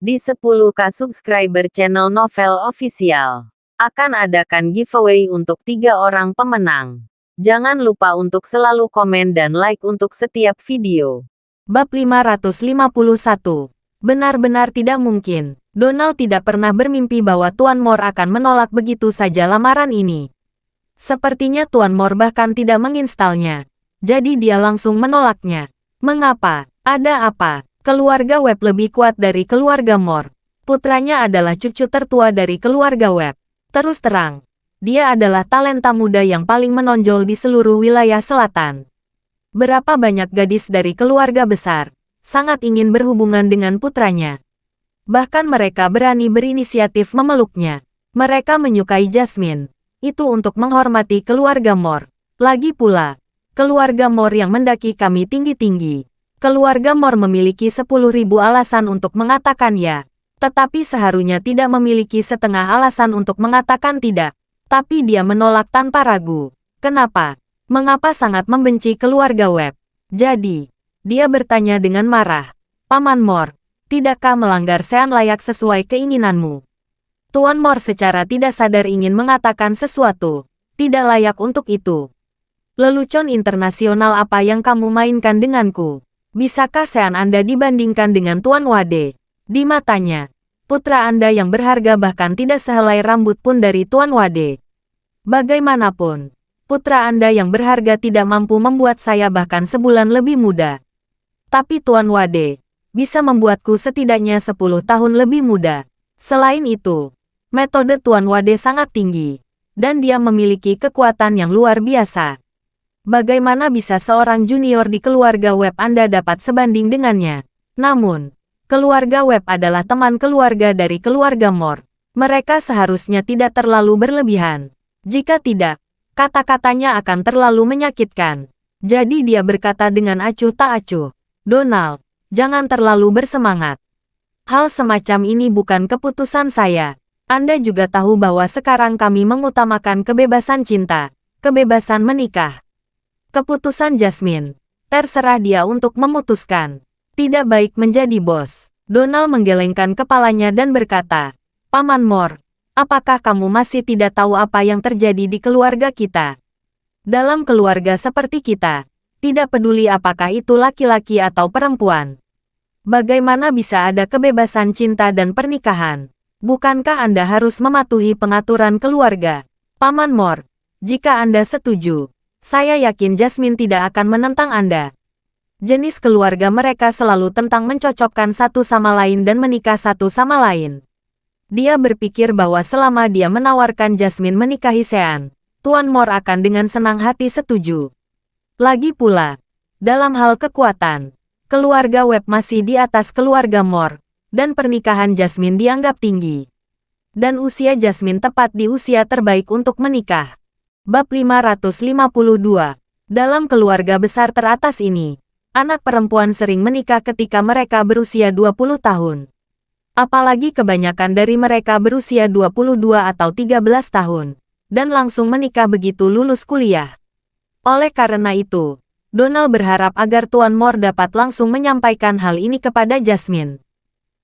Di 10K subscriber channel Novel Official, akan adakan giveaway untuk 3 orang pemenang. Jangan lupa untuk selalu komen dan like untuk setiap video. Bab 551. Benar-benar tidak mungkin. Donald tidak pernah bermimpi bahwa Tuan Moore akan menolak begitu saja lamaran ini. Sepertinya Tuan Moore bahkan tidak menginstalnya. Jadi dia langsung menolaknya. Mengapa? Ada apa? Keluarga Webb lebih kuat dari keluarga Moore. Putranya adalah cucu tertua dari keluarga Webb. Terus terang, dia adalah talenta muda yang paling menonjol di seluruh wilayah selatan. Berapa banyak gadis dari keluarga besar sangat ingin berhubungan dengan putranya. Bahkan mereka berani berinisiatif memeluknya. Mereka menyukai Jasmine. Itu untuk menghormati keluarga Moore. Lagi pula, keluarga Moore yang mendaki kami tinggi-tinggi. Keluarga Moore memiliki 10.000 alasan untuk mengatakan ya. Tetapi seharusnya tidak memiliki setengah alasan untuk mengatakan tidak. Tapi dia menolak tanpa ragu. Kenapa? Mengapa sangat membenci keluarga Webb? Jadi, dia bertanya dengan marah. Paman Moore, tidakkah melanggar sean layak sesuai keinginanmu? Tuan Moore secara tidak sadar ingin mengatakan sesuatu. Tidak layak untuk itu. Lelucon internasional apa yang kamu mainkan denganku? Bisakah sean Anda dibandingkan dengan Tuan Wade? Di matanya, putra Anda yang berharga bahkan tidak sehelai rambut pun dari Tuan Wade. Bagaimanapun, putra Anda yang berharga tidak mampu membuat saya bahkan sebulan lebih muda. Tapi Tuan Wade bisa membuatku setidaknya 10 tahun lebih muda. Selain itu, metode Tuan Wade sangat tinggi, dan dia memiliki kekuatan yang luar biasa. Bagaimana bisa seorang junior di keluarga Webb Anda dapat sebanding dengannya? Namun, keluarga Webb adalah teman keluarga dari keluarga Moore. Mereka seharusnya tidak terlalu berlebihan. Jika tidak, kata-katanya akan terlalu menyakitkan. Jadi dia berkata dengan acuh tak acuh, Donald, jangan terlalu bersemangat. Hal semacam ini bukan keputusan saya. Anda juga tahu bahwa sekarang kami mengutamakan kebebasan cinta, kebebasan menikah. Keputusan Jasmine, terserah dia untuk memutuskan. Tidak baik menjadi bos. Donald menggelengkan kepalanya dan berkata, Paman Moore, apakah kamu masih tidak tahu apa yang terjadi di keluarga kita? Dalam keluarga seperti kita, tidak peduli apakah itu laki-laki atau perempuan. Bagaimana bisa ada kebebasan cinta dan pernikahan? Bukankah Anda harus mematuhi pengaturan keluarga? Paman Moore, jika Anda setuju, saya yakin Jasmine tidak akan menentang Anda. Jenis keluarga mereka selalu tentang mencocokkan satu sama lain dan menikah satu sama lain. Dia berpikir bahwa selama dia menawarkan Jasmine menikahi Sean, Tuan Moore akan dengan senang hati setuju. Lagi pula, dalam hal kekuatan, keluarga Webb masih di atas keluarga Moore, dan pernikahan Jasmine dianggap tinggi. Dan usia Jasmine tepat di usia terbaik untuk menikah. Bab 552. Dalam keluarga besar teratas ini, anak perempuan sering menikah ketika mereka berusia 20 tahun. Apalagi kebanyakan dari mereka berusia 22 atau 13 tahun, dan langsung menikah begitu lulus kuliah. Oleh karena itu, Donald berharap agar Tuan Moore dapat langsung menyampaikan hal ini kepada Jasmine.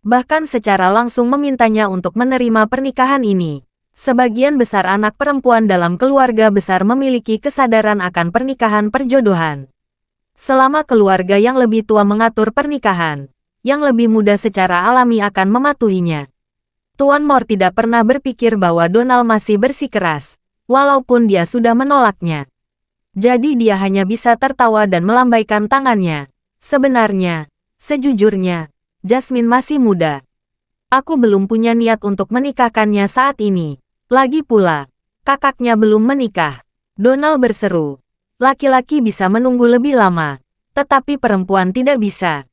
Bahkan secara langsung memintanya untuk menerima pernikahan ini. Sebagian besar anak perempuan dalam keluarga besar memiliki kesadaran akan pernikahan perjodohan. Selama keluarga yang lebih tua mengatur pernikahan, yang lebih muda secara alami akan mematuhinya. Tuan Moore tidak pernah berpikir bahwa Donald masih bersikeras, walaupun dia sudah menolaknya. Jadi dia hanya bisa tertawa dan melambaikan tangannya. Sebenarnya, sejujurnya, Jasmine masih muda. Aku belum punya niat untuk menikahkannya saat ini. Lagi pula, kakaknya belum menikah. Donald berseru. Laki-laki bisa menunggu lebih lama, tetapi perempuan tidak bisa.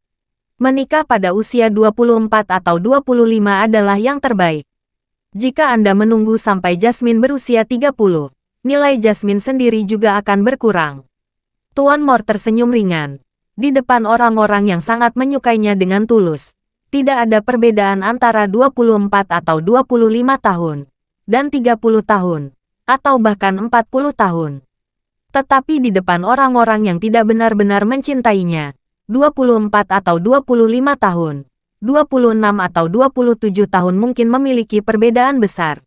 Menikah pada usia 24 atau 25 adalah yang terbaik. Jika Anda menunggu sampai Jasmine berusia 30, nilai Jasmine sendiri juga akan berkurang. Tuan Moore tersenyum ringan. Di depan orang-orang yang sangat menyukainya dengan tulus. Tidak ada perbedaan antara 24 atau 25 tahun. Dan 30 tahun, atau bahkan 40 tahun. Tetapi di depan orang-orang yang tidak benar-benar mencintainya, 24 atau 25 tahun, 26 atau 27 tahun mungkin memiliki perbedaan besar.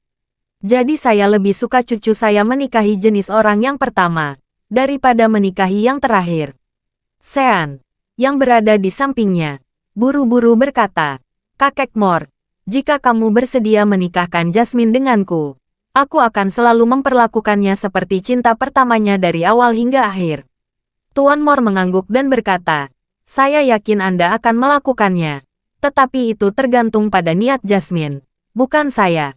Jadi saya lebih suka cucu saya menikahi jenis orang yang pertama, daripada menikahi yang terakhir. Sean, yang berada di sampingnya, buru-buru berkata, Kakek Mor, jika kamu bersedia menikahkan Jasmine denganku, aku akan selalu memperlakukannya seperti cinta pertamanya dari awal hingga akhir. Tuan Mor mengangguk dan berkata, saya yakin Anda akan melakukannya. Tetapi itu tergantung pada niat Jasmine, bukan saya.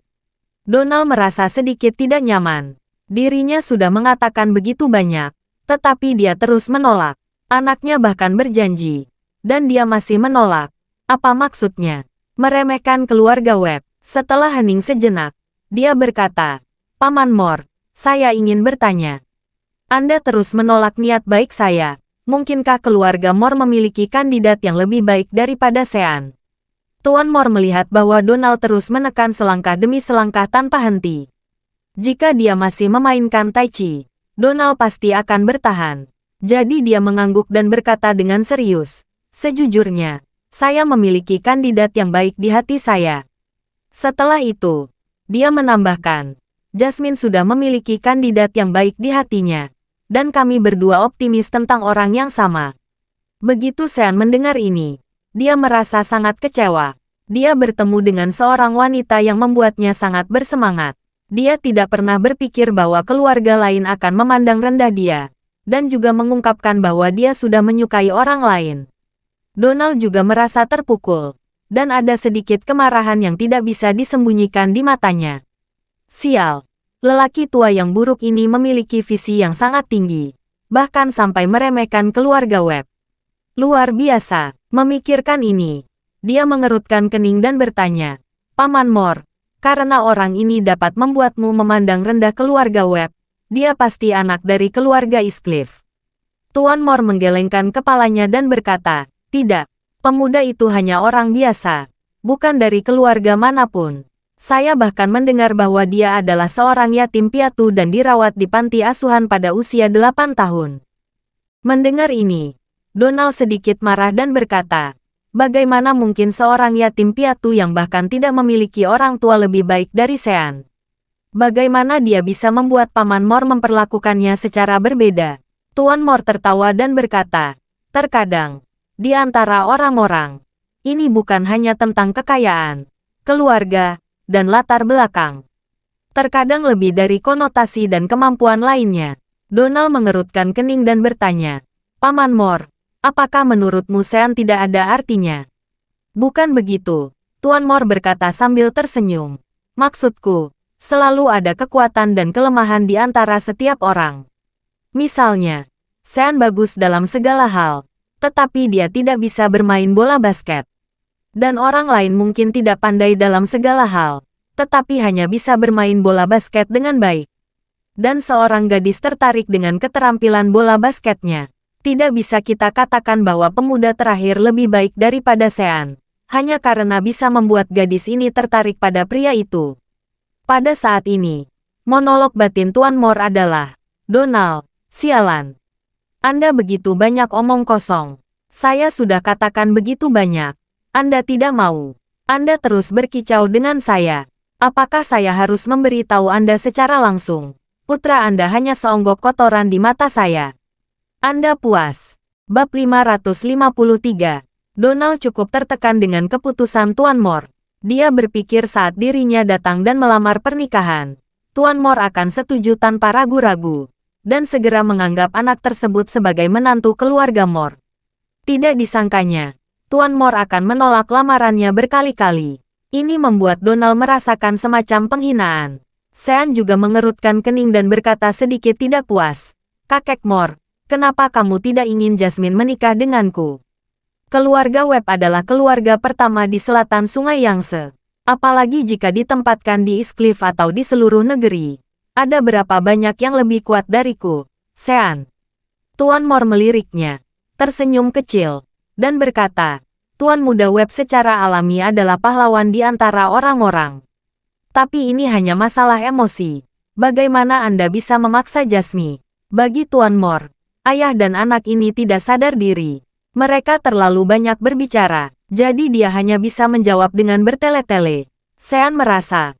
Donald merasa sedikit tidak nyaman. Dirinya sudah mengatakan begitu banyak, tetapi dia terus menolak. Anaknya bahkan berjanji, dan dia masih menolak. Apa maksudnya? Meremehkan keluarga Webb. Setelah hening sejenak, dia berkata, Paman Mor, saya ingin bertanya. Anda terus menolak niat baik saya. Mungkinkah keluarga Mor memiliki kandidat yang lebih baik daripada Sean? Tuan Mor melihat bahwa Donald terus menekan selangkah demi selangkah tanpa henti. Jika dia masih memainkan Tai Chi, Donald pasti akan bertahan. Jadi dia mengangguk dan berkata dengan serius, sejujurnya, saya memiliki kandidat yang baik di hati saya. Setelah itu, dia menambahkan, Jasmine sudah memiliki kandidat yang baik di hatinya, dan kami berdua optimis tentang orang yang sama. Begitu Sean mendengar ini, dia merasa sangat kecewa. Dia bertemu dengan seorang wanita yang membuatnya sangat bersemangat. Dia tidak pernah berpikir bahwa keluarga lain akan memandang rendah dia, dan juga mengungkapkan bahwa dia sudah menyukai orang lain. Donald juga merasa terpukul, dan ada sedikit kemarahan yang tidak bisa disembunyikan di matanya. Sial, lelaki tua yang buruk ini memiliki visi yang sangat tinggi, bahkan sampai meremehkan keluarga Webb. Luar biasa, memikirkan ini. Dia mengerutkan kening dan bertanya, Paman Mor, karena orang ini dapat membuatmu memandang rendah keluarga Webb, dia pasti anak dari keluarga Eastcliff. Tuan Mor menggelengkan kepalanya dan berkata, tidak, pemuda itu hanya orang biasa, bukan dari keluarga manapun. Saya bahkan mendengar bahwa dia adalah seorang yatim piatu dan dirawat di panti asuhan pada usia 8 tahun. Mendengar ini, Donald sedikit marah dan berkata, bagaimana mungkin seorang yatim piatu yang bahkan tidak memiliki orang tua lebih baik dari Sean? Bagaimana dia bisa membuat Paman Mor memperlakukannya secara berbeda? Tuan Mor tertawa dan berkata, terkadang, di antara orang-orang, ini bukan hanya tentang kekayaan, keluarga, dan latar belakang. Terkadang lebih dari konotasi dan kemampuan lainnya. Donald mengerutkan kening dan bertanya, Paman Mor, apakah menurutmu Sean tidak ada artinya? Bukan begitu, Tuan Mor berkata sambil tersenyum. Maksudku, selalu ada kekuatan dan kelemahan di antara setiap orang. Misalnya, Sean bagus dalam segala hal, tetapi dia tidak bisa bermain bola basket. Dan orang lain mungkin tidak pandai dalam segala hal, tetapi hanya bisa bermain bola basket dengan baik. Dan seorang gadis tertarik dengan keterampilan bola basketnya. Tidak bisa kita katakan bahwa pemuda terakhir lebih baik daripada Sean, hanya karena bisa membuat gadis ini tertarik pada pria itu. Pada saat ini, monolog batin Tuan Mor adalah, Donald, sialan. Anda begitu banyak omong kosong. Saya sudah katakan begitu banyak. Anda tidak mau. Anda terus berkicau dengan saya. Apakah saya harus memberitahu Anda secara langsung? Putra Anda hanya seonggok kotoran di mata saya. Anda puas. Bab 553. Donald cukup tertekan dengan keputusan Tuan Mor. Dia berpikir saat dirinya datang dan melamar pernikahan, Tuan Mor akan setuju tanpa ragu-ragu, dan segera menganggap anak tersebut sebagai menantu keluarga Mor. Tidak disangkanya, Tuan Mor akan menolak lamarannya berkali-kali. Ini membuat Donald merasakan semacam penghinaan. Sean juga mengerutkan kening dan berkata sedikit tidak puas. Kakek Mor, kenapa kamu tidak ingin Jasmine menikah denganku? Keluarga Webb adalah keluarga pertama di selatan Sungai Yangtze. Apalagi jika ditempatkan di Eastcliff atau di seluruh negeri. Ada berapa banyak yang lebih kuat dariku, Sean? Tuan Mor meliriknya, tersenyum kecil, dan berkata, Tuan Muda Webb secara alami adalah pahlawan di antara orang-orang. Tapi ini hanya masalah emosi. Bagaimana Anda bisa memaksa Jasmine? Bagi Tuan Mor, ayah dan anak ini tidak sadar diri. Mereka terlalu banyak berbicara. Jadi dia hanya bisa menjawab dengan bertele-tele. Sean merasa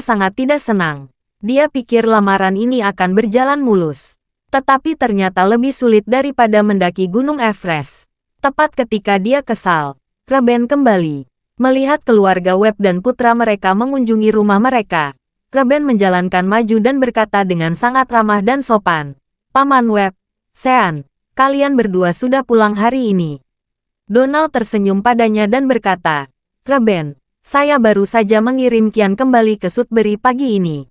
sangat tidak senang. Dia pikir lamaran ini akan berjalan mulus. Tetapi ternyata lebih sulit daripada mendaki Gunung Everest. Tepat ketika dia kesal, Reben kembali. Melihat keluarga Webb dan putra mereka mengunjungi rumah mereka, Reben menjalankan maju dan berkata dengan sangat ramah dan sopan, "Paman Webb, Sean, kalian berdua sudah pulang hari ini." Donald tersenyum padanya dan berkata, "Reben, saya baru saja mengirim Kian kembali ke Sudbury pagi ini.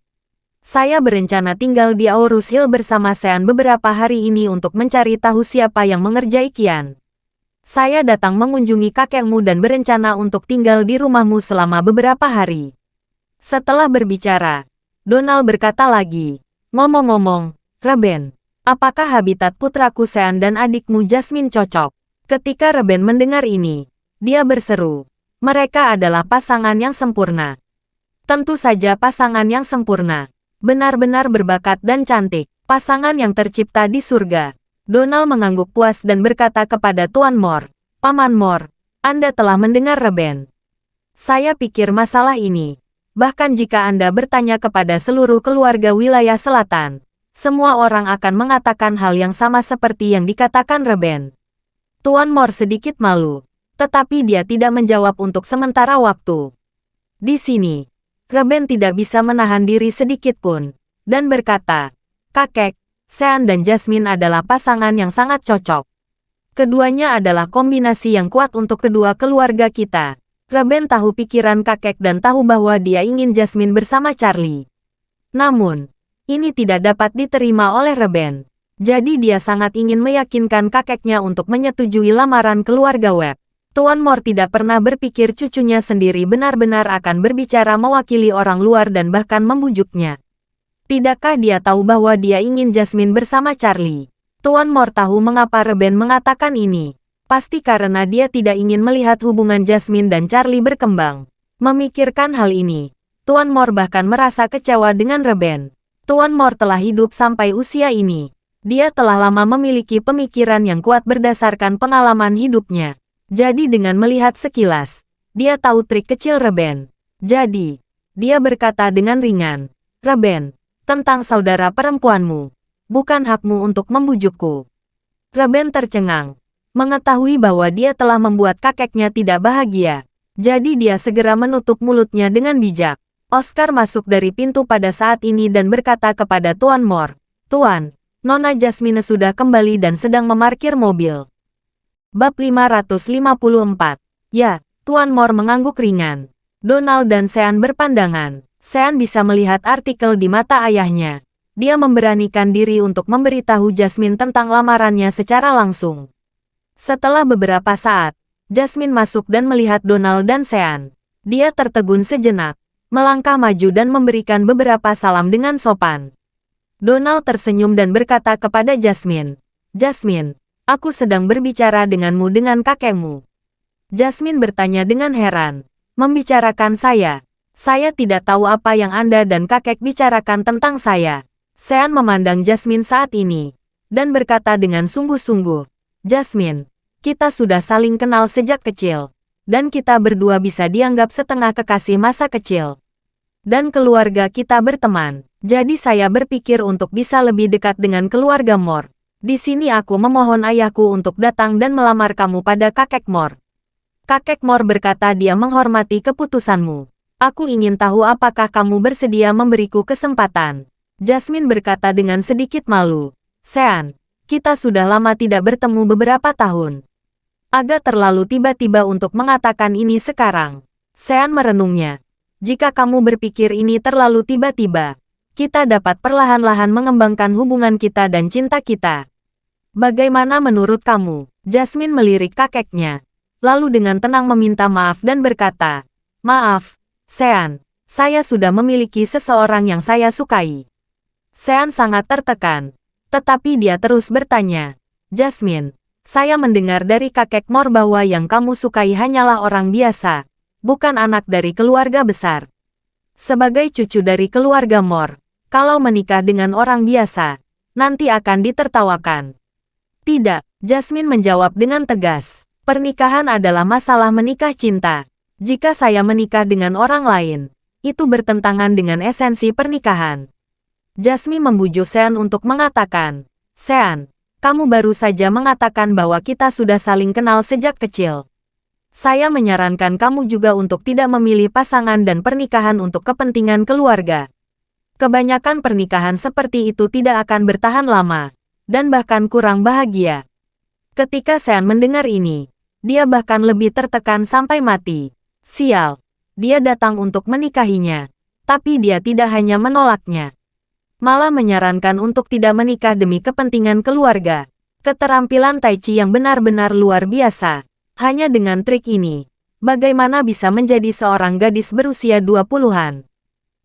Saya berencana tinggal di Aurus Hill bersama Sean beberapa hari ini untuk mencari tahu siapa yang mengerjai Kian. Saya datang mengunjungi kakekmu dan berencana untuk tinggal di rumahmu selama beberapa hari." Setelah berbicara, Donald berkata lagi, "Ngomong-ngomong, Reben, apakah habitat putraku Sean dan adikmu Jasmine cocok?" Ketika Reben mendengar ini, dia berseru, "Mereka adalah pasangan yang sempurna. Tentu saja pasangan yang sempurna. Benar-benar berbakat dan cantik. Pasangan yang tercipta di surga." Donald mengangguk puas dan berkata kepada Tuan Moore, "Paman Moore, Anda telah mendengar Reben. Saya pikir masalah ini, bahkan jika Anda bertanya kepada seluruh keluarga wilayah selatan, semua orang akan mengatakan hal yang sama seperti yang dikatakan Reben." Tuan Moore sedikit malu, tetapi dia tidak menjawab untuk sementara waktu. Di sini, Reben tidak bisa menahan diri sedikit pun, dan berkata, "Kakek, Sean dan Jasmine adalah pasangan yang sangat cocok. Keduanya adalah kombinasi yang kuat untuk kedua keluarga kita." Reben tahu pikiran kakek dan tahu bahwa dia ingin Jasmine bersama Charlie. Namun, ini tidak dapat diterima oleh Reben. Jadi dia sangat ingin meyakinkan kakeknya untuk menyetujui lamaran keluarga Webb. Tuan Moore tidak pernah berpikir cucunya sendiri benar-benar akan berbicara mewakili orang luar dan bahkan membujuknya. Tidakkah dia tahu bahwa dia ingin Jasmine bersama Charlie? Tuan Moore tahu mengapa Reben mengatakan ini. Pasti karena dia tidak ingin melihat hubungan Jasmine dan Charlie berkembang. Memikirkan hal ini, Tuan Moore bahkan merasa kecewa dengan Reben. Tuan Moore telah hidup sampai usia ini. Dia telah lama memiliki pemikiran yang kuat berdasarkan pengalaman hidupnya. Jadi dengan melihat sekilas, dia tahu trik kecil Reben. Jadi, dia berkata dengan ringan, "Reben, tentang saudara perempuanmu, bukan hakmu untuk membujukku." Reben tercengang, mengetahui bahwa dia telah membuat kakeknya tidak bahagia. Jadi dia segera menutup mulutnya dengan bijak. Oscar masuk dari pintu pada saat ini dan berkata kepada Tuan Moore, "Tuan, Nona Jasmine sudah kembali dan sedang memarkir mobil." Bab 554. Ya, Tuan Moore mengangguk ringan. Donald dan Sean berpandangan. Sean bisa melihat artikel di mata ayahnya. Dia memberanikan diri untuk memberitahu Jasmine tentang lamarannya secara langsung. Setelah beberapa saat, Jasmine masuk dan melihat Donald dan Sean. Dia tertegun sejenak, melangkah maju dan memberikan beberapa salam dengan sopan. Donald tersenyum dan berkata kepada Jasmine, "Jasmine, aku sedang berbicara denganmu dengan kakekmu." Jasmine bertanya dengan heran, "Membicarakan saya? Saya tidak tahu apa yang Anda dan kakek bicarakan tentang saya." Sean memandang Jasmine saat ini, dan berkata dengan sungguh-sungguh, "Jasmine, kita sudah saling kenal sejak kecil, dan kita berdua bisa dianggap setengah kekasih masa kecil. Dan keluarga kita berteman, jadi saya berpikir untuk bisa lebih dekat dengan keluarga Moore. Di sini aku memohon ayahku untuk datang dan melamar kamu pada kakek Moore." Kakek Moore berkata dia menghormati keputusanmu. "Aku ingin tahu apakah kamu bersedia memberiku kesempatan." Jasmine berkata dengan sedikit malu, "Sean, kita sudah lama tidak bertemu beberapa tahun. Agak terlalu tiba-tiba untuk mengatakan ini sekarang." Sean merenungnya. "Jika kamu berpikir ini terlalu tiba-tiba, kita dapat perlahan-lahan mengembangkan hubungan kita dan cinta kita. Bagaimana menurut kamu?" Jasmine melirik kakeknya, lalu dengan tenang meminta maaf dan berkata, "Maaf, Sean, saya sudah memiliki seseorang yang saya sukai." Sean sangat tertekan, tetapi dia terus bertanya, "Jasmine, saya mendengar dari kakek Moore bahwa yang kamu sukai hanyalah orang biasa, bukan anak dari keluarga besar. Sebagai cucu dari keluarga Moore, kalau menikah dengan orang biasa, nanti akan ditertawakan." "Tidak," Jasmine menjawab dengan tegas. Pernikahan adalah masalah menikah cinta. Jika saya menikah dengan orang lain, itu bertentangan dengan esensi pernikahan. Jasmine membujuk Sean untuk mengatakan, Sean, kamu baru saja mengatakan bahwa kita sudah saling kenal sejak kecil. Saya menyarankan kamu juga untuk tidak memilih pasangan dan pernikahan untuk kepentingan keluarga. Kebanyakan pernikahan seperti itu tidak akan bertahan lama, dan bahkan kurang bahagia. Ketika Sean mendengar ini, dia bahkan lebih tertekan sampai mati. Sial, dia datang untuk menikahinya, tapi dia tidak hanya menolaknya, malah menyarankan untuk tidak menikah demi kepentingan keluarga. Keterampilan Tai Chi yang benar-benar luar biasa. Hanya dengan trik ini, bagaimana bisa menjadi seorang gadis berusia 20-an?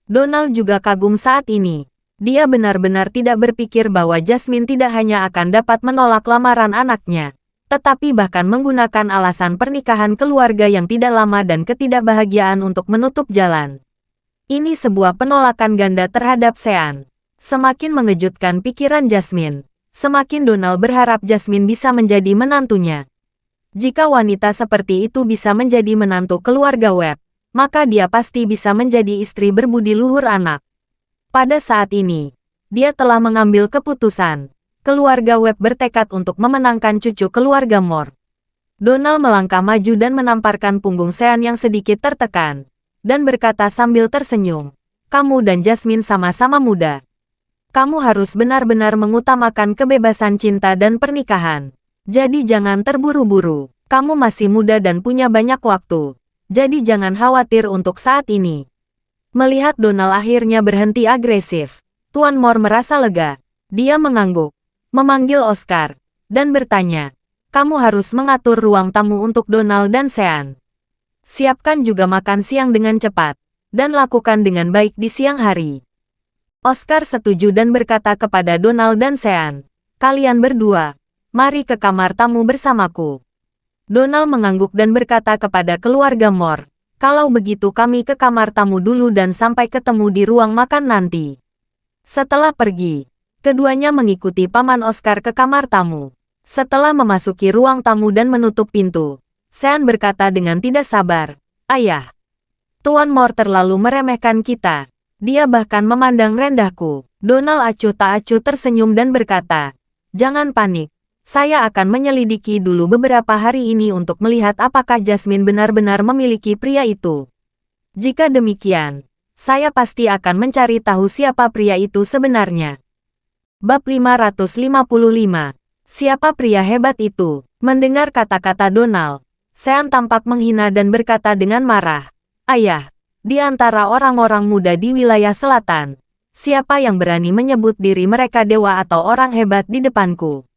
Donald juga kagum saat ini. Dia benar-benar tidak berpikir bahwa Jasmine tidak hanya akan dapat menolak lamaran anaknya, tetapi bahkan menggunakan alasan pernikahan keluarga yang tidak lama dan ketidakbahagiaan untuk menutup jalan. Ini sebuah penolakan ganda terhadap Sean. Semakin mengejutkan pikiran Jasmine, semakin Donald berharap Jasmine bisa menjadi menantunya. Jika wanita seperti itu bisa menjadi menantu keluarga Webb, maka dia pasti bisa menjadi istri berbudi luhur anak. Pada saat ini, dia telah mengambil keputusan. Keluarga Webb bertekad untuk memenangkan cucu keluarga Moore. Donald melangkah maju dan menamparkan punggung Sean yang sedikit tertekan, dan berkata sambil tersenyum, kamu dan Jasmine sama-sama muda. Kamu harus benar-benar mengutamakan kebebasan cinta dan pernikahan. Jadi jangan terburu-buru. Kamu masih muda dan punya banyak waktu. Jadi jangan khawatir untuk saat ini. Melihat Donald akhirnya berhenti agresif, Tuan Moore merasa lega. Dia mengangguk, memanggil Oscar, dan bertanya, kamu harus mengatur ruang tamu untuk Donald dan Sean. Siapkan juga makan siang dengan cepat, dan lakukan dengan baik di siang hari. Oscar setuju dan berkata kepada Donald dan Sean, kalian berdua, mari ke kamar tamu bersamaku. Donald mengangguk dan berkata kepada keluarga Moore, kalau begitu kami ke kamar tamu dulu dan sampai ketemu di ruang makan nanti. Setelah pergi, keduanya mengikuti Paman Oscar ke kamar tamu. Setelah memasuki ruang tamu dan menutup pintu, Sean berkata dengan tidak sabar, Ayah, Tuan Moore terlalu meremehkan kita. Dia bahkan memandang rendahku. Donald acuh tak acuh tersenyum dan berkata, jangan panik. Saya akan menyelidiki dulu beberapa hari ini untuk melihat apakah Jasmine benar-benar memiliki pria itu. Jika demikian, saya pasti akan mencari tahu siapa pria itu sebenarnya. Bab 555. Siapa pria hebat itu? Mendengar kata-kata Donald, Sean tampak menghina dan berkata dengan marah, Ayah, di antara orang-orang muda di wilayah selatan, siapa yang berani menyebut diri mereka dewa atau orang hebat di depanku?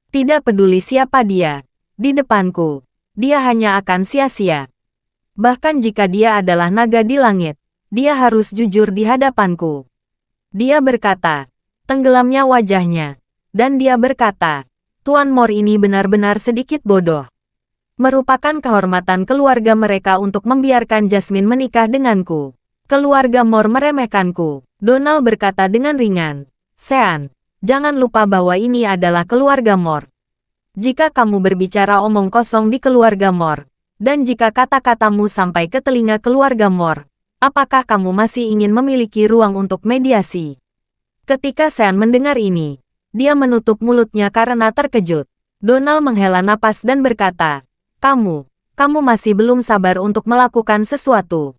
Tidak peduli siapa dia, di depanku, dia hanya akan sia-sia. Bahkan jika dia adalah naga di langit, dia harus jujur di hadapanku. Dia berkata, tenggelamnya wajahnya, dan dia berkata, Tuan Moore ini benar-benar sedikit bodoh. Merupakan kehormatan keluarga mereka untuk membiarkan Jasmine menikah denganku. Keluarga Moore meremehkanku. Donald berkata dengan ringan, Sean, jangan lupa bahwa ini adalah keluarga Moore. Jika kamu berbicara omong kosong di keluarga Moore, dan jika kata-katamu sampai ke telinga keluarga Moore, apakah kamu masih ingin memiliki ruang untuk mediasi? Ketika Sean mendengar ini, dia menutup mulutnya karena terkejut. Donald menghela napas dan berkata, kamu masih belum sabar untuk melakukan sesuatu.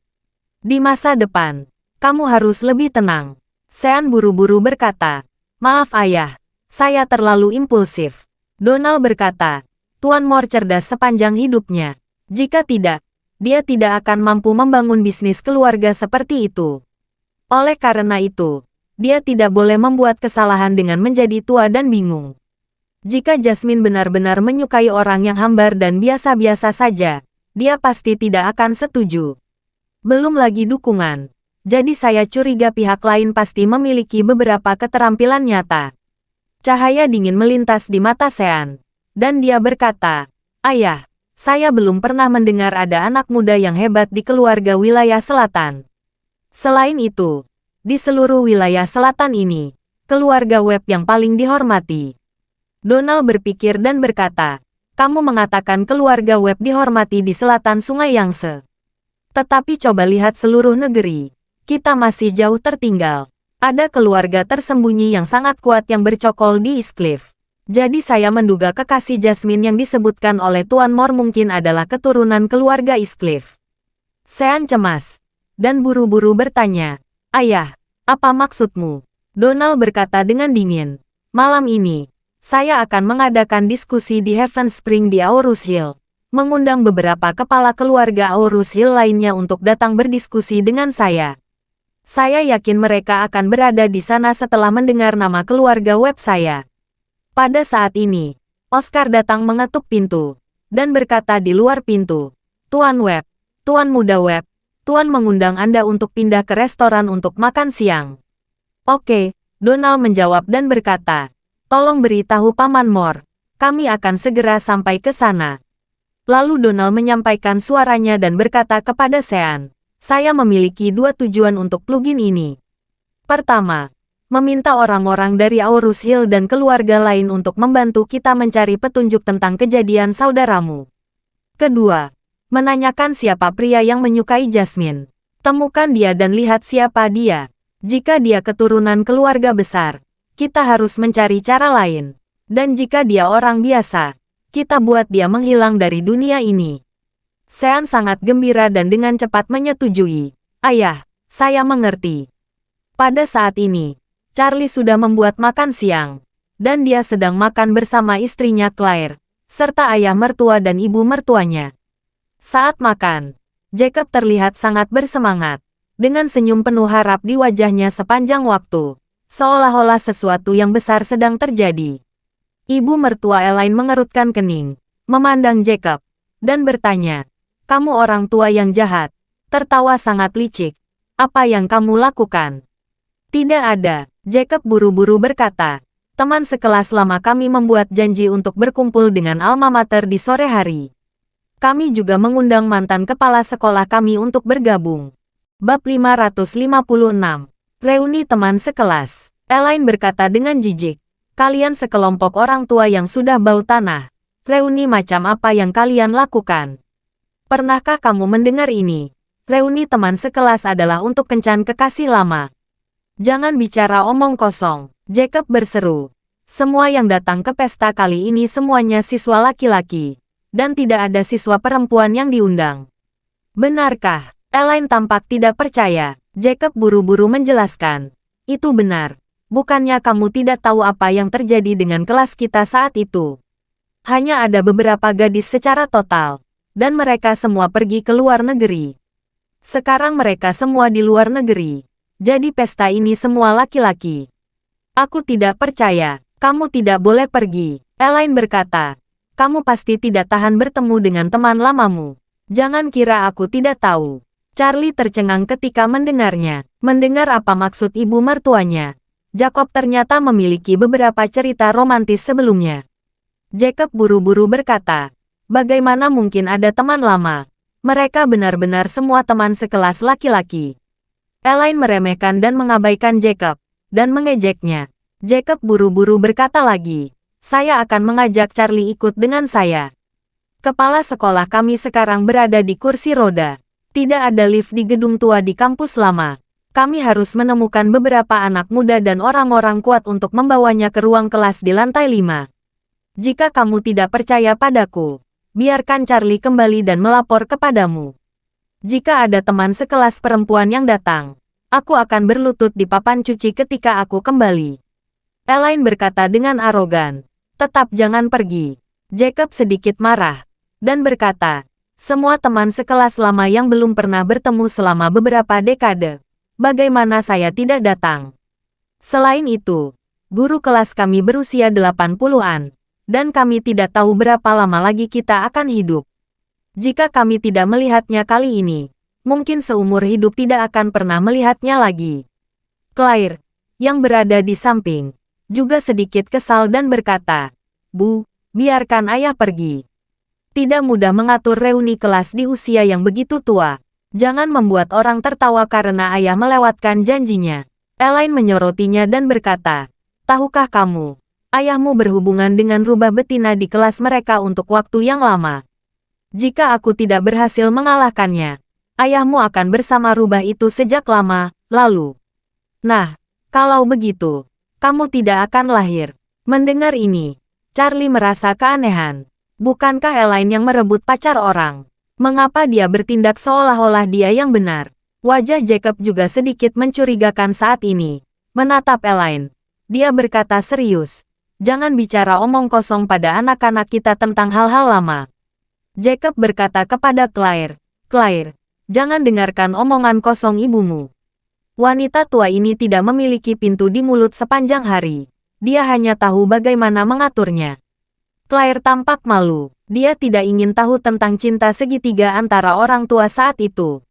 Di masa depan, kamu harus lebih tenang. Sean buru-buru berkata, maaf ayah, saya terlalu impulsif. Donald berkata, Tuan Moore cerdas sepanjang hidupnya. Jika tidak, dia tidak akan mampu membangun bisnis keluarga seperti itu. Oleh karena itu, dia tidak boleh membuat kesalahan dengan menjadi tua dan bingung. Jika Jasmine benar-benar menyukai orang yang hambar dan biasa-biasa saja, dia pasti tidak akan setuju. Belum lagi dukungan. Jadi saya curiga pihak lain pasti memiliki beberapa keterampilan nyata. Cahaya dingin melintas di mata Sean, dan dia berkata, Ayah, saya belum pernah mendengar ada anak muda yang hebat di keluarga wilayah selatan. Selain itu, di seluruh wilayah selatan ini, keluarga Webb yang paling dihormati. Donald berpikir dan berkata, Kamu mengatakan keluarga Webb dihormati di selatan Sungai Yangtze. Tetapi coba lihat seluruh negeri. Kita masih jauh tertinggal. Ada keluarga tersembunyi yang sangat kuat yang bercokol di East Cliff. Jadi saya menduga kekasih Jasmine yang disebutkan oleh Tuan Mor mungkin adalah keturunan keluarga East Cliff. Sean cemas dan buru-buru bertanya, "Ayah, apa maksudmu?" Donald berkata dengan dingin, "Malam ini, saya akan mengadakan diskusi di Heaven Spring di Aurus Hill. Mengundang beberapa kepala keluarga Aurus Hill lainnya untuk datang berdiskusi dengan saya. Saya yakin mereka akan berada di sana setelah mendengar nama keluarga Webb saya." Pada saat ini, Oscar datang mengetuk pintu dan berkata di luar pintu, "Tuan Webb, Tuan Muda Webb, Tuan mengundang Anda untuk pindah ke restoran untuk makan siang." "Oke," Donald menjawab dan berkata, "Tolong beritahu Paman Mor, kami akan segera sampai ke sana." Lalu Donald menyampaikan suaranya dan berkata kepada Sean, "Saya memiliki 2 tujuan untuk plugin ini. Pertama, meminta orang-orang dari Aurus Hill dan keluarga lain untuk membantu kita mencari petunjuk tentang kejadian saudaramu. Kedua, menanyakan siapa pria yang menyukai Jasmine. Temukan dia dan lihat siapa dia. Jika dia keturunan keluarga besar, kita harus mencari cara lain. Dan jika dia orang biasa, kita buat dia menghilang dari dunia ini." Sean sangat gembira dan dengan cepat menyetujui. "Ayah, saya mengerti." Pada saat ini, Charlie sudah membuat makan siang, dan dia sedang makan bersama istrinya Claire, serta ayah mertua dan ibu mertuanya. Saat makan, Jacob terlihat sangat bersemangat, dengan senyum penuh harap di wajahnya sepanjang waktu, seolah-olah sesuatu yang besar sedang terjadi. Ibu mertua Elaine mengerutkan kening, memandang Jacob, dan bertanya, "Kamu orang tua yang jahat," tertawa sangat licik. "Apa yang kamu lakukan?" "Tidak ada," Jacob buru-buru berkata. "Teman sekelas lama kami membuat janji untuk berkumpul dengan alma mater di sore hari. Kami juga mengundang mantan kepala sekolah kami untuk bergabung." Bab 556. Reuni teman sekelas. Elaine berkata dengan jijik, "Kalian sekelompok orang tua yang sudah bau tanah. Reuni macam apa yang kalian lakukan? Pernahkah kamu mendengar ini? Reuni teman sekelas adalah untuk kencan kekasih lama. Jangan bicara omong kosong," Jacob berseru. "Semua yang datang ke pesta kali ini semuanya siswa laki-laki, dan tidak ada siswa perempuan yang diundang." "Benarkah?" Elaine tampak tidak percaya. Jacob buru-buru menjelaskan. "Itu benar. Bukannya kamu tidak tahu apa yang terjadi dengan kelas kita saat itu? Hanya ada beberapa gadis secara total, dan mereka semua pergi ke luar negeri. Sekarang mereka semua di luar negeri. Jadi pesta ini semua laki-laki." "Aku tidak percaya. Kamu tidak boleh pergi," Elaine berkata. "Kamu pasti tidak tahan bertemu dengan teman lamamu. Jangan kira aku tidak tahu." Charlie tercengang ketika mendengarnya. Mendengar apa maksud ibu mertuanya. Jacob ternyata memiliki beberapa cerita romantis sebelumnya. Jacob buru-buru berkata, "Bagaimana mungkin ada teman lama? Mereka benar-benar semua teman sekelas laki-laki." Elaine meremehkan dan mengabaikan Jacob, dan mengejeknya. Jacob buru-buru berkata lagi, "Saya akan mengajak Charlie ikut dengan saya. Kepala sekolah kami sekarang berada di kursi roda. Tidak ada lift di gedung tua di kampus lama. Kami harus menemukan beberapa anak muda dan orang-orang kuat untuk membawanya ke ruang kelas di lantai 5. Jika kamu tidak percaya padaku, biarkan Charlie kembali dan melapor kepadamu. Jika ada teman sekelas perempuan yang datang, aku akan berlutut di papan cuci ketika aku kembali." Elaine berkata dengan arogan, "Tetap jangan pergi." Jacob sedikit marah, dan berkata, "Semua teman sekelas lama yang belum pernah bertemu selama beberapa dekade. Bagaimana saya tidak datang? Selain itu, guru kelas kami berusia 80-an, dan kami tidak tahu berapa lama lagi kita akan hidup. Jika kami tidak melihatnya kali ini, mungkin seumur hidup tidak akan pernah melihatnya lagi." Claire, yang berada di samping, juga sedikit kesal dan berkata, "Bu, biarkan ayah pergi. Tidak mudah mengatur reuni kelas di usia yang begitu tua. Jangan membuat orang tertawa karena ayah melewatkan janjinya." Elaine menyorotinya dan berkata, "Tahukah kamu, Ayahmu berhubungan dengan rubah betina di kelas mereka untuk waktu yang lama. Jika aku tidak berhasil mengalahkannya, ayahmu akan bersama rubah itu sejak lama lalu. Nah, kalau begitu, kamu tidak akan lahir. Mendengar ini, Charlie merasa keanehan. Bukankah Elaine yang merebut pacar orang? Mengapa dia bertindak seolah-olah dia yang benar? Wajah Jacob juga sedikit mencurigakan saat ini. Menatap Elaine, dia berkata serius, "Jangan bicara omong kosong pada anak-anak kita tentang hal-hal lama." Jacob berkata kepada Claire, "Claire, jangan dengarkan omongan kosong ibumu." Wanita tua ini tidak memiliki pintu di mulut sepanjang hari. Dia hanya tahu bagaimana mengaturnya. Claire tampak malu. Dia tidak ingin tahu tentang cinta segitiga antara orang tua saat itu.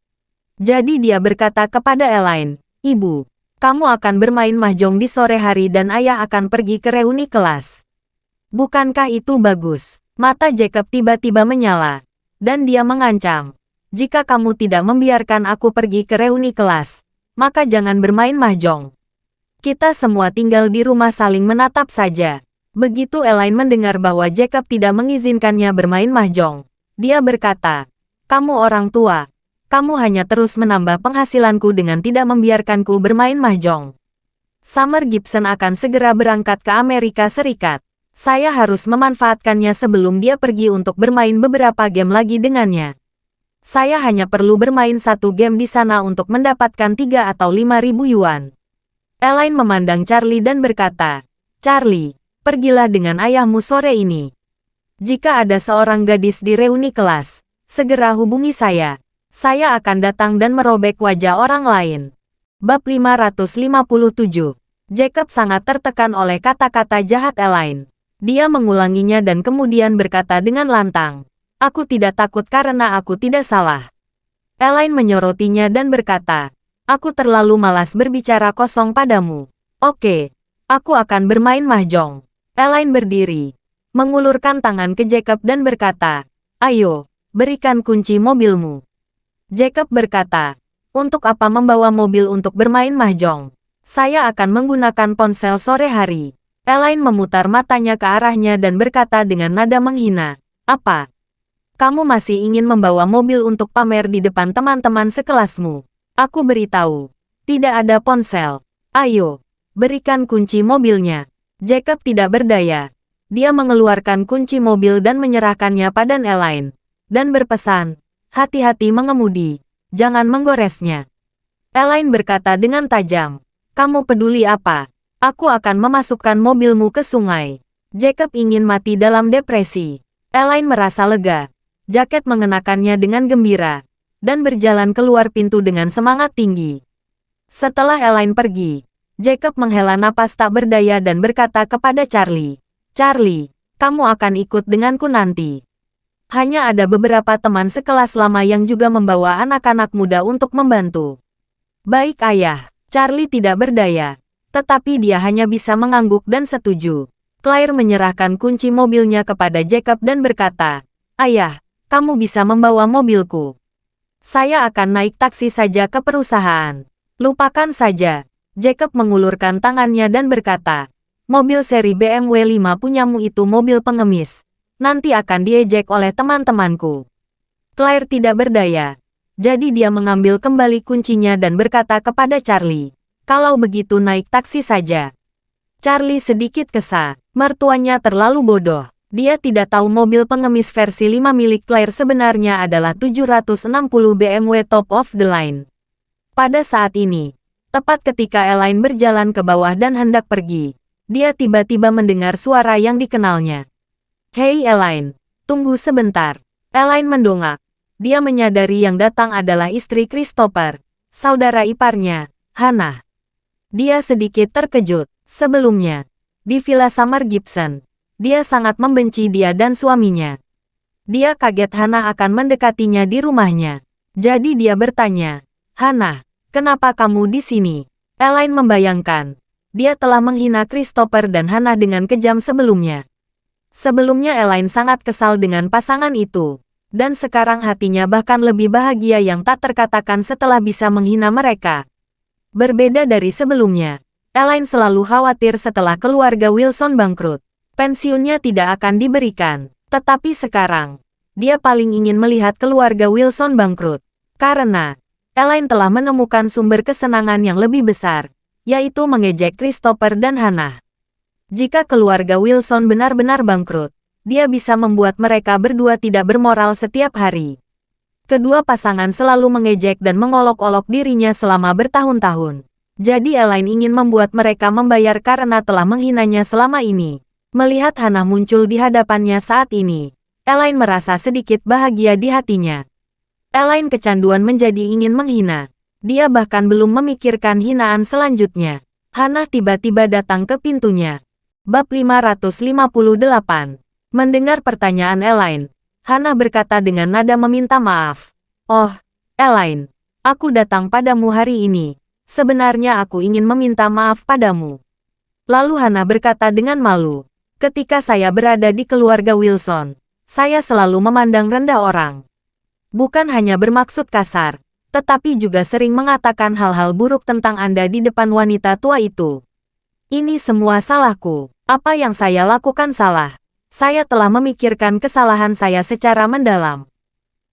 Jadi dia berkata kepada Elaine, "Ibu, kamu akan bermain mahjong di sore hari dan ayah akan pergi ke reuni kelas. Bukankah itu bagus?" Mata Jacob tiba-tiba menyala. Dan dia mengancam, "Jika kamu tidak membiarkan aku pergi ke reuni kelas, maka jangan bermain mahjong." Kita semua tinggal di rumah saling menatap saja. Begitu Elaine mendengar bahwa Jacob tidak mengizinkannya bermain mahjong, dia berkata, "Kamu orang tua. Kamu hanya terus menambah penghasilanku dengan tidak membiarkanku bermain mahjong. Summer Gibson akan segera berangkat ke Amerika Serikat. Saya harus memanfaatkannya sebelum dia pergi untuk bermain beberapa game lagi dengannya. Saya hanya perlu bermain satu game di sana untuk mendapatkan 3 atau 5.000 yuan." Elaine memandang Charlie dan berkata, "Charlie, pergilah dengan ayahmu sore ini. Jika ada seorang gadis di reuni kelas, segera hubungi saya. Saya akan datang dan merobek wajah orang lain." Bab 557. Jacob sangat tertekan oleh kata-kata jahat Elaine. Dia mengulanginya dan kemudian berkata dengan lantang, "Aku tidak takut karena aku tidak salah." Elaine menyorotinya dan berkata, "Aku terlalu malas berbicara kosong padamu. Oke, aku akan bermain mahjong." Elaine berdiri, mengulurkan tangan ke Jacob dan berkata, "Ayo, berikan kunci mobilmu." Jacob berkata, "Untuk apa membawa mobil untuk bermain mahjong? Saya akan menggunakan ponsel sore hari." Elaine memutar matanya ke arahnya dan berkata dengan nada menghina, "Apa? Kamu masih ingin membawa mobil untuk pamer di depan teman-teman sekelasmu? Aku beritahu, tidak ada ponsel. Ayo, berikan kunci mobilnya." Jacob tidak berdaya. Dia mengeluarkan kunci mobil dan menyerahkannya pada Elaine, dan berpesan, "Hati-hati mengemudi, jangan menggoresnya." Elaine berkata dengan tajam, "Kamu peduli apa? Aku akan memasukkan mobilmu ke sungai." Jacob ingin mati dalam depresi. Elaine merasa lega. Jacket mengenakannya dengan gembira, dan berjalan keluar pintu dengan semangat tinggi. Setelah Elaine pergi, Jacob menghela napas tak berdaya dan berkata kepada Charlie, "Charlie, kamu akan ikut denganku nanti. Hanya ada beberapa teman sekelas lama yang juga membawa anak-anak muda untuk membantu." "Baik ayah." Charlie tidak berdaya. Tetapi dia hanya bisa mengangguk dan setuju. Claire menyerahkan kunci mobilnya kepada Jacob dan berkata, "Ayah, kamu bisa membawa mobilku. Saya akan naik taksi saja ke perusahaan." "Lupakan saja." Jacob mengulurkan tangannya dan berkata, "Mobil seri BMW 5 punyamu itu mobil pengemis. Nanti akan diejek oleh teman-temanku." Claire tidak berdaya. Jadi dia mengambil kembali kuncinya dan berkata kepada Charlie, "Kalau begitu naik taksi saja." Charlie sedikit kesal. Mertuanya terlalu bodoh. Dia tidak tahu mobil pengemis versi 5 milik Claire sebenarnya adalah 760 BMW top of the line. Pada saat ini, tepat ketika Elaine berjalan ke bawah dan hendak pergi, dia tiba-tiba mendengar suara yang dikenalnya. "Hei Elaine, tunggu sebentar." Elaine mendongak. Dia menyadari yang datang adalah istri Christopher, saudara iparnya, Hannah. Dia sedikit terkejut. Sebelumnya, di Villa Summer Gibson, dia sangat membenci dia dan suaminya. Dia kaget Hannah akan mendekatinya di rumahnya. Jadi dia bertanya, "Hannah, kenapa kamu di sini?" Elaine membayangkan, dia telah menghina Christopher dan Hannah dengan kejam sebelumnya. Sebelumnya Elaine sangat kesal dengan pasangan itu, dan sekarang hatinya bahkan lebih bahagia yang tak terkatakan setelah bisa menghina mereka. Berbeda dari sebelumnya, Elaine selalu khawatir setelah keluarga Wilson bangkrut. Pensiunnya tidak akan diberikan. Tetapi sekarang, dia paling ingin melihat keluarga Wilson bangkrut. Karena, Elaine telah menemukan sumber kesenangan yang lebih besar, yaitu mengejek Christopher dan Hannah. Jika keluarga Wilson benar-benar bangkrut, dia bisa membuat mereka berdua tidak bermoral setiap hari. Kedua pasangan selalu mengejek dan mengolok-olok dirinya selama bertahun-tahun. Jadi Elaine ingin membuat mereka membayar karena telah menghinanya selama ini. Melihat Hannah muncul di hadapannya saat ini, Elaine merasa sedikit bahagia di hatinya. Elaine kecanduan menjadi ingin menghina. Dia bahkan belum memikirkan hinaan selanjutnya. Hannah tiba-tiba datang ke pintunya. Bab 558. Mendengar pertanyaan Elaine, Hannah berkata dengan nada meminta maaf. "Oh, Elaine, aku datang padamu hari ini. Sebenarnya aku ingin meminta maaf padamu." Lalu Hannah berkata dengan malu, "Ketika saya berada di keluarga Wilson, saya selalu memandang rendah orang. Bukan hanya bermaksud kasar, tetapi juga sering mengatakan hal-hal buruk tentang Anda di depan wanita tua itu. Ini semua salahku. Apa yang saya lakukan salah. Saya telah memikirkan kesalahan saya secara mendalam.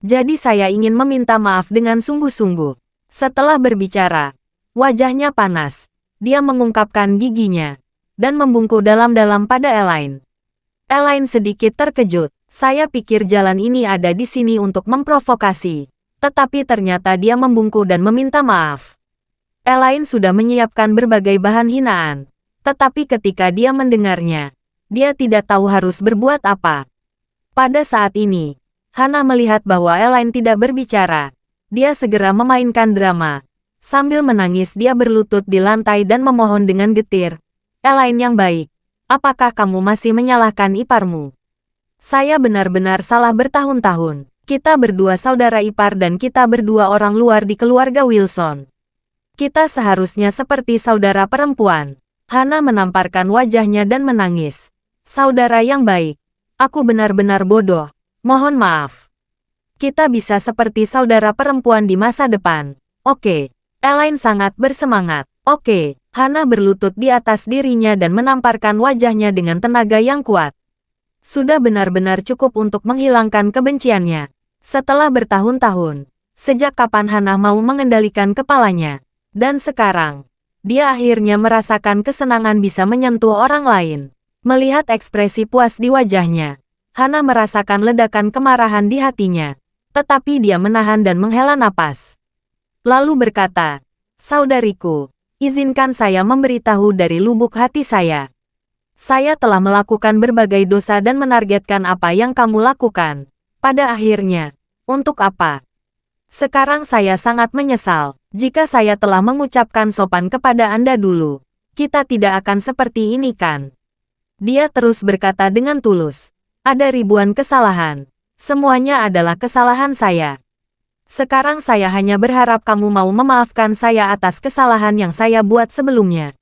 Jadi saya ingin meminta maaf dengan sungguh-sungguh." Setelah berbicara, wajahnya panas. Dia mengungkapkan giginya dan membungkuk dalam-dalam pada Elaine. Elaine sedikit terkejut. "Saya pikir jalan ini ada di sini untuk memprovokasi." Tetapi ternyata dia membungkuk dan meminta maaf. Elaine sudah menyiapkan berbagai bahan hinaan. Tetapi ketika dia mendengarnya, dia tidak tahu harus berbuat apa. Pada saat ini, Hannah melihat bahwa Elaine tidak berbicara. Dia segera memainkan drama. Sambil menangis dia berlutut di lantai dan memohon dengan getir, "Elaine yang baik, apakah kamu masih menyalahkan iparmu? Saya benar-benar salah bertahun-tahun. Kita berdua saudara ipar dan kita berdua orang luar di keluarga Wilson. Kita seharusnya seperti saudara perempuan." Hannah menamparkan wajahnya dan menangis. "Saudara yang baik, aku benar-benar bodoh. Mohon maaf. Kita bisa seperti saudara perempuan di masa depan. Oke." Elaine sangat bersemangat. "Oke." Hannah berlutut di atas dirinya dan menamparkan wajahnya dengan tenaga yang kuat. Sudah benar-benar cukup untuk menghilangkan kebenciannya. Setelah bertahun-tahun, sejak kapan Hannah mau mengendalikan kepalanya? Dan sekarang, dia akhirnya merasakan kesenangan bisa menyentuh orang lain. Melihat ekspresi puas di wajahnya, Hannah merasakan ledakan kemarahan di hatinya. Tetapi dia menahan dan menghela napas. Lalu berkata, "Saudariku, izinkan saya memberitahu dari lubuk hati saya. Saya telah melakukan berbagai dosa dan menargetkan apa yang kamu lakukan. Pada akhirnya, untuk apa? Sekarang saya sangat menyesal. Jika saya telah mengucapkan sopan kepada Anda dulu, kita tidak akan seperti ini kan?" Dia terus berkata dengan tulus, "Ada ribuan kesalahan. Semuanya adalah kesalahan saya. Sekarang saya hanya berharap kamu mau memaafkan saya atas kesalahan yang saya buat sebelumnya."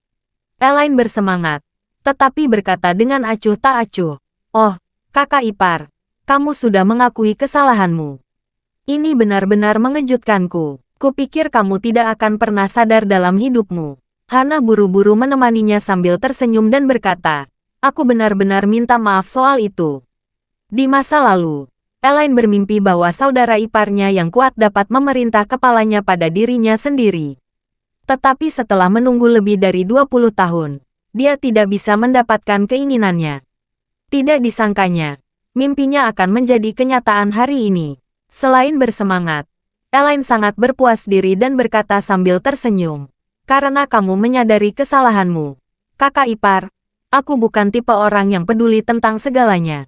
Elaine bersemangat, tetapi berkata dengan acuh tak acuh, "Oh, kakak ipar, kamu sudah mengakui kesalahanmu. Ini benar-benar mengejutkanku. Kupikir kamu tidak akan pernah sadar dalam hidupmu." Hannah buru-buru menemaninya sambil tersenyum dan berkata, "Aku benar-benar minta maaf soal itu." Di masa lalu, Elaine bermimpi bahwa saudara iparnya yang kuat dapat memerintah kepalanya pada dirinya sendiri. Tetapi setelah menunggu lebih dari 20 tahun, dia tidak bisa mendapatkan keinginannya. Tidak disangkanya, mimpinya akan menjadi kenyataan hari ini. Selain bersemangat, Elaine sangat berpuas diri dan berkata sambil tersenyum, "Karena kamu menyadari kesalahanmu, kakak ipar, aku bukan tipe orang yang peduli tentang segalanya.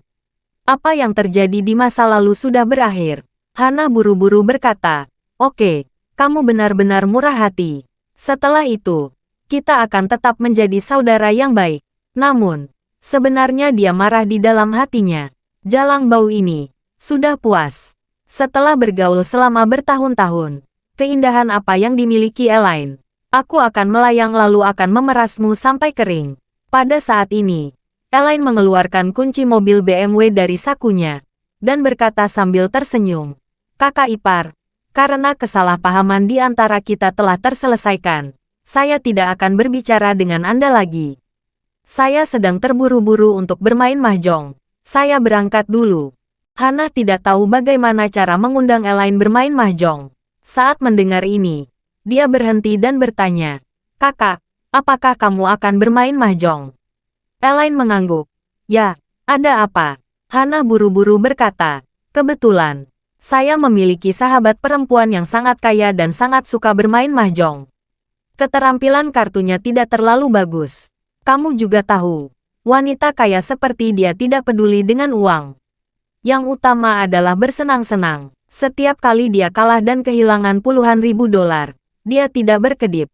Apa yang terjadi di masa lalu sudah berakhir." Hannah buru-buru berkata, "Oke, kamu benar-benar murah hati. Setelah itu, kita akan tetap menjadi saudara yang baik." Namun, sebenarnya dia marah di dalam hatinya. Jalang bau ini, sudah puas. Setelah bergaul selama bertahun-tahun, keindahan apa yang dimiliki Elaine, aku akan melayang lalu akan memerasmu sampai kering. Pada saat ini, Elaine mengeluarkan kunci mobil BMW dari sakunya, dan berkata sambil tersenyum, "Kakak ipar, karena kesalahpahaman di antara kita telah terselesaikan, saya tidak akan berbicara dengan Anda lagi. Saya sedang terburu-buru untuk bermain mahjong. Saya berangkat dulu. Hana tidak tahu bagaimana cara mengundang Elaine bermain mahjong. Saat mendengar ini, dia berhenti dan bertanya, "Kakak, apakah kamu akan bermain mahjong?" Elaine mengangguk. "Ya, ada apa?" Hana buru-buru berkata, "Kebetulan, saya memiliki sahabat perempuan yang sangat kaya dan sangat suka bermain mahjong. Keterampilan kartunya tidak terlalu bagus. Kamu juga tahu, wanita kaya seperti dia tidak peduli dengan uang. Yang utama adalah bersenang-senang. Setiap kali dia kalah dan kehilangan puluhan ribu dolar, dia tidak berkedip."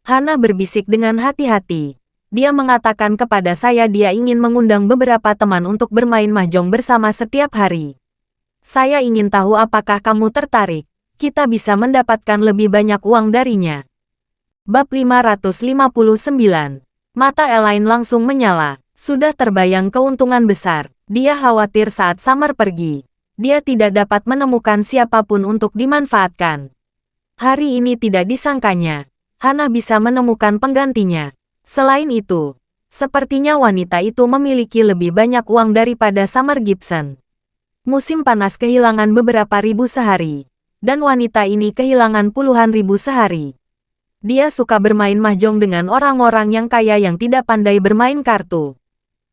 Hana berbisik dengan hati-hati. Dia mengatakan kepada saya dia ingin mengundang beberapa teman untuk bermain mahjong bersama setiap hari. Saya ingin tahu apakah kamu tertarik. Kita bisa mendapatkan lebih banyak uang darinya. Bab 559. Mata Elaine langsung menyala. Sudah terbayang keuntungan besar. Dia khawatir saat Summer pergi, dia tidak dapat menemukan siapapun untuk dimanfaatkan. Hari ini tidak disangkanya, Hana bisa menemukan penggantinya. Selain itu, sepertinya wanita itu memiliki lebih banyak uang daripada Summer Gibson. Musim panas kehilangan beberapa ribu sehari, dan wanita ini kehilangan puluhan ribu sehari. Dia suka bermain mahjong dengan orang-orang yang kaya yang tidak pandai bermain kartu.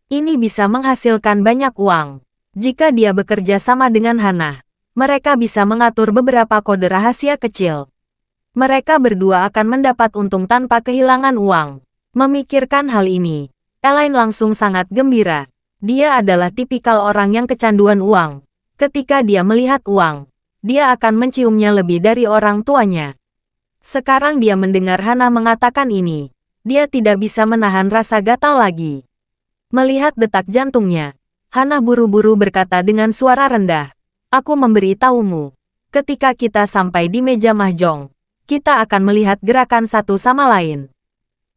Ini bisa menghasilkan banyak uang. Jika dia bekerja sama dengan Hana, mereka bisa mengatur beberapa kode rahasia kecil. Mereka berdua akan mendapat untung tanpa kehilangan uang. Memikirkan hal ini, Elaine langsung sangat gembira. Dia adalah tipikal orang yang kecanduan uang. Ketika dia melihat uang, dia akan menciumnya lebih dari orang tuanya. Sekarang dia mendengar Hana mengatakan ini, dia tidak bisa menahan rasa gatal lagi. Melihat detak jantungnya, Hana buru-buru berkata dengan suara rendah, "Aku memberi tahumu, ketika kita sampai di meja mahjong, kita akan melihat gerakan satu sama lain.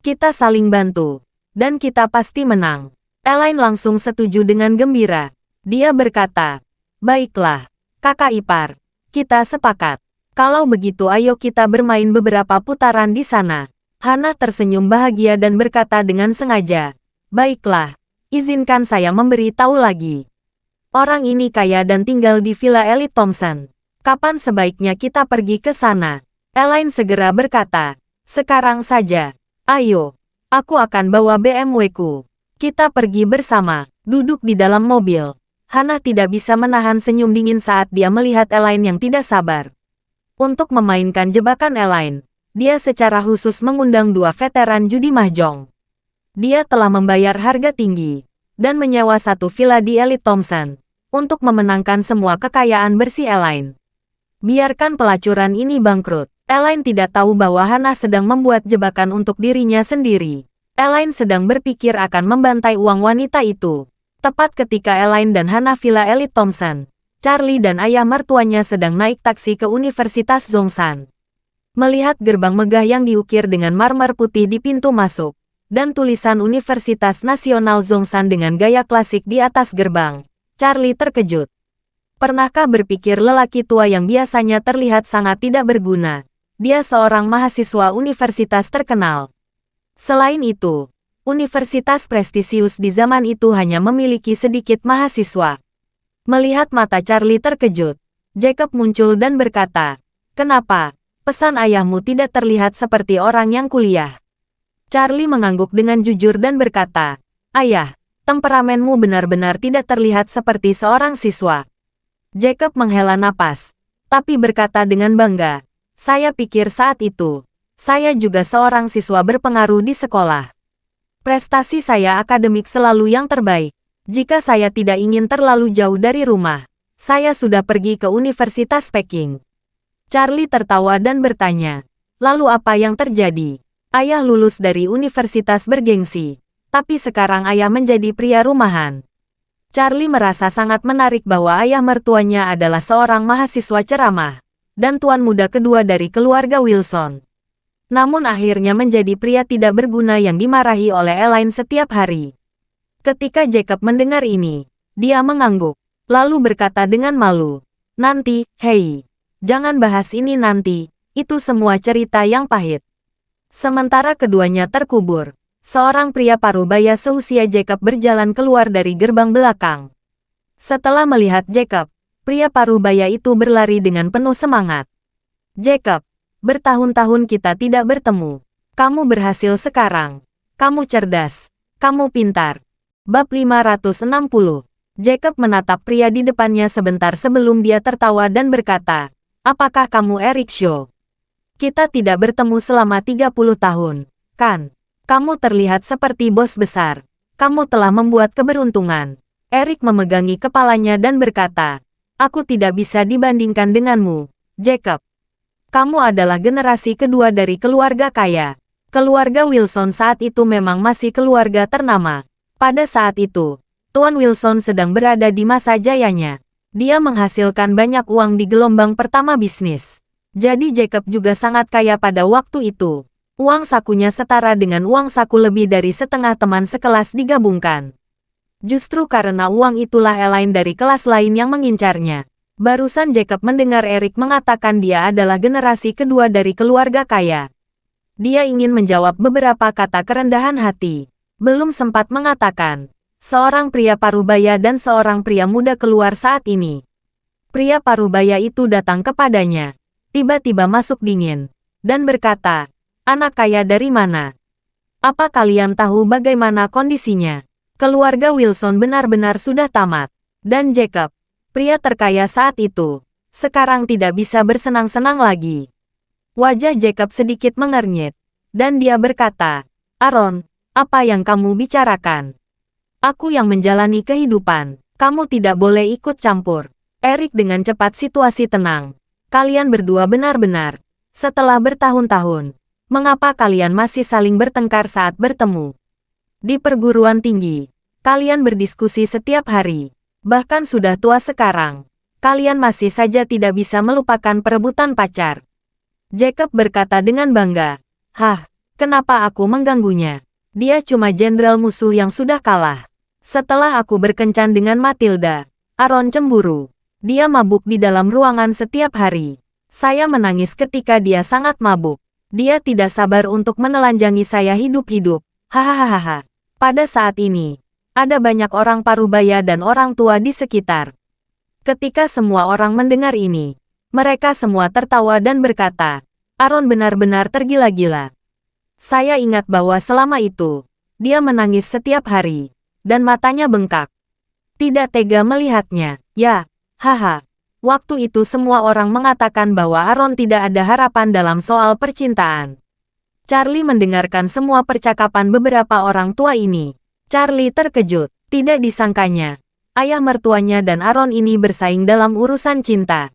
Kita saling bantu, dan kita pasti menang." Elaine langsung setuju dengan gembira. Dia berkata, "Baiklah, kakak ipar, kita sepakat. Kalau begitu ayo kita bermain beberapa putaran di sana." Hana tersenyum bahagia dan berkata dengan sengaja, "Baiklah. Izinkan saya memberi tahu lagi. Orang ini kaya dan tinggal di Villa Elite Thompson. Kapan sebaiknya kita pergi ke sana?" Elaine segera berkata, "Sekarang saja. Ayo, aku akan bawa BMW-ku. Kita pergi bersama." Duduk di dalam mobil, Hana tidak bisa menahan senyum dingin saat dia melihat Elaine yang tidak sabar. Untuk memainkan jebakan Elaine, dia secara khusus mengundang dua veteran judi mahjong. Dia telah membayar harga tinggi dan menyewa satu villa di Elite Thompson untuk memenangkan semua kekayaan bersih Elaine. Biarkan pelacuran ini bangkrut. Elaine tidak tahu bahwa Hana sedang membuat jebakan untuk dirinya sendiri. Elaine sedang berpikir akan membantai uang wanita itu. Tepat ketika Elaine dan Hana Villa Elite Thompson, Charlie dan ayah mertuanya sedang naik taksi ke Universitas Zhongshan. Melihat gerbang megah yang diukir dengan marmer putih di pintu masuk, dan tulisan Universitas Nasional Zhongshan dengan gaya klasik di atas gerbang, Charlie terkejut. Pernahkah berpikir lelaki tua yang biasanya terlihat sangat tidak berguna, dia seorang mahasiswa universitas terkenal. Selain itu, universitas prestisius di zaman itu hanya memiliki sedikit mahasiswa. Melihat mata Charlie terkejut, Jacob muncul dan berkata, "Kenapa? Pesan ayahmu tidak terlihat seperti orang yang kuliah." Charlie mengangguk dengan jujur dan berkata, "Ayah, temperamenmu benar-benar tidak terlihat seperti seorang siswa." Jacob menghela napas, tapi berkata dengan bangga, "Saya pikir saat itu, saya juga seorang siswa berpengaruh di sekolah. Prestasi saya akademik selalu yang terbaik. Jika saya tidak ingin terlalu jauh dari rumah, saya sudah pergi ke Universitas Peking." Charlie tertawa dan bertanya, "Lalu apa yang terjadi?" "Ayah lulus dari universitas bergengsi, tapi sekarang ayah menjadi pria rumahan." Charlie merasa sangat menarik bahwa ayah mertuanya adalah seorang mahasiswa ceramah, dan tuan muda kedua dari keluarga Wilson. Namun akhirnya menjadi pria tidak berguna yang dimarahi oleh Elaine setiap hari. Ketika Jacob mendengar ini, dia mengangguk, lalu berkata dengan malu, "Nanti, hei, jangan bahas ini nanti, itu semua cerita yang pahit. Sementara keduanya terkubur, seorang pria parubaya seusia Jacob berjalan keluar dari gerbang belakang. Setelah melihat Jacob, pria parubaya itu berlari dengan penuh semangat. Jacob, bertahun-tahun kita tidak bertemu. Kamu berhasil sekarang. Kamu cerdas. Kamu pintar. Bab 560. Jacob menatap pria di depannya sebentar sebelum dia tertawa dan berkata, "Apakah kamu Eric Shaw? Kita tidak bertemu selama 30 tahun, kan? Kamu terlihat seperti bos besar. Kamu telah membuat keberuntungan." Eric memegangi kepalanya dan berkata, "Aku tidak bisa dibandingkan denganmu, Jacob. Kamu adalah generasi kedua dari keluarga kaya. Keluarga Wilson saat itu memang masih keluarga ternama. Pada saat itu, Tuan Wilson sedang berada di masa jayanya. Dia menghasilkan banyak uang di gelombang pertama bisnis. Jadi Jacob juga sangat kaya pada waktu itu. Uang sakunya setara dengan uang saku lebih dari setengah teman sekelas digabungkan. Justru karena uang itulah Elaine dari kelas lain yang mengincarnya." Barusan Jacob mendengar Eric mengatakan dia adalah generasi kedua dari keluarga kaya. Dia ingin menjawab beberapa kata kerendahan hati. Belum sempat mengatakan, seorang pria parubaya dan seorang pria muda keluar saat ini. Pria parubaya itu datang kepadanya, tiba-tiba masuk dingin, dan berkata, "Anak kaya dari mana? Apa kalian tahu bagaimana kondisinya? Keluarga Wilson benar-benar sudah tamat." Dan Jacob, pria terkaya saat itu, sekarang tidak bisa bersenang-senang lagi. Wajah Jacob sedikit mengernyit, dan dia berkata, "Aaron, apa yang kamu bicarakan? Aku yang menjalani kehidupan, kamu tidak boleh ikut campur." Eric dengan cepat situasi tenang. "Kalian berdua benar-benar, setelah bertahun-tahun, mengapa kalian masih saling bertengkar saat bertemu? Di perguruan tinggi, kalian berdiskusi setiap hari, bahkan sudah tua sekarang. Kalian masih saja tidak bisa melupakan perebutan pacar." Jacob berkata dengan bangga, "Hah, kenapa aku mengganggunya? Dia cuma jenderal musuh yang sudah kalah. Setelah aku berkencan dengan Matilda, Aaron cemburu. Dia mabuk di dalam ruangan setiap hari. Saya menangis ketika dia sangat mabuk. Dia tidak sabar untuk menelanjangi saya hidup-hidup. Hahaha." Pada saat ini, ada banyak orang parubaya dan orang tua di sekitar. Ketika semua orang mendengar ini, mereka semua tertawa dan berkata, "Aaron benar-benar tergila-gila." Saya ingat bahwa selama itu, dia menangis setiap hari, dan matanya bengkak. Tidak tega melihatnya. Ya, haha. Waktu itu semua orang mengatakan bahwa Aaron tidak ada harapan dalam soal percintaan. Charlie mendengarkan semua percakapan beberapa orang tua ini. Charlie terkejut. Tidak disangkanya, ayah mertuanya dan Aaron ini bersaing dalam urusan cinta.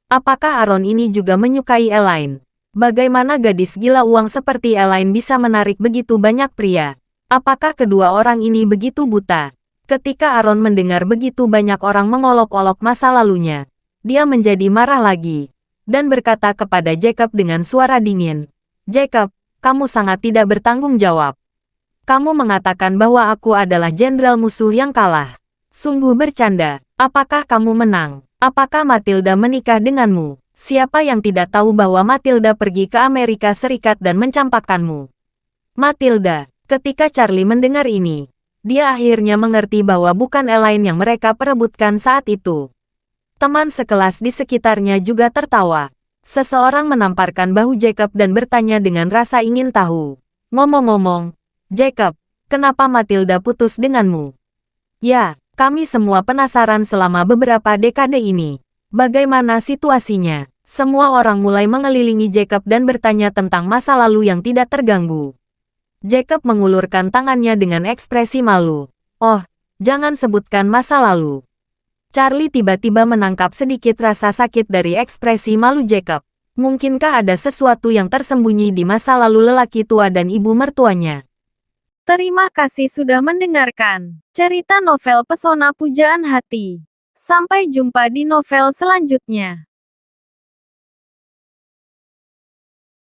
Apakah Aaron ini juga menyukai Elaine? Bagaimana gadis gila uang seperti Elaine bisa menarik begitu banyak pria? Apakah kedua orang ini begitu buta? Ketika Aaron mendengar begitu banyak orang mengolok-olok masa lalunya, dia menjadi marah lagi, dan berkata kepada Jacob dengan suara dingin, "Jacob, kamu sangat tidak bertanggung jawab. Kamu mengatakan bahwa aku adalah jenderal musuh yang kalah. Sungguh bercanda. Apakah kamu menang? Apakah Matilda menikah denganmu? Siapa yang tidak tahu bahwa Matilda pergi ke Amerika Serikat dan mencampakkanmu?" Matilda. Ketika Charlie mendengar ini, dia akhirnya mengerti bahwa bukan Elaine yang mereka perebutkan saat itu. Teman sekelas di sekitarnya juga tertawa. Seseorang menamparkan bahu Jacob dan bertanya dengan rasa ingin tahu. "Ngomong-ngomong, Jacob, kenapa Matilda putus denganmu?" "Ya, kami semua penasaran selama beberapa dekade ini. Bagaimana situasinya?" Semua orang mulai mengelilingi Jacob dan bertanya tentang masa lalu yang tidak terganggu. Jacob mengulurkan tangannya dengan ekspresi malu. "Oh, jangan sebutkan masa lalu." Charlie tiba-tiba menangkap sedikit rasa sakit dari ekspresi malu Jacob. Mungkinkah ada sesuatu yang tersembunyi di masa lalu lelaki tua dan ibu mertuanya? Terima kasih sudah mendengarkan cerita novel Pesona Pujaan Hati. Sampai jumpa di novel selanjutnya.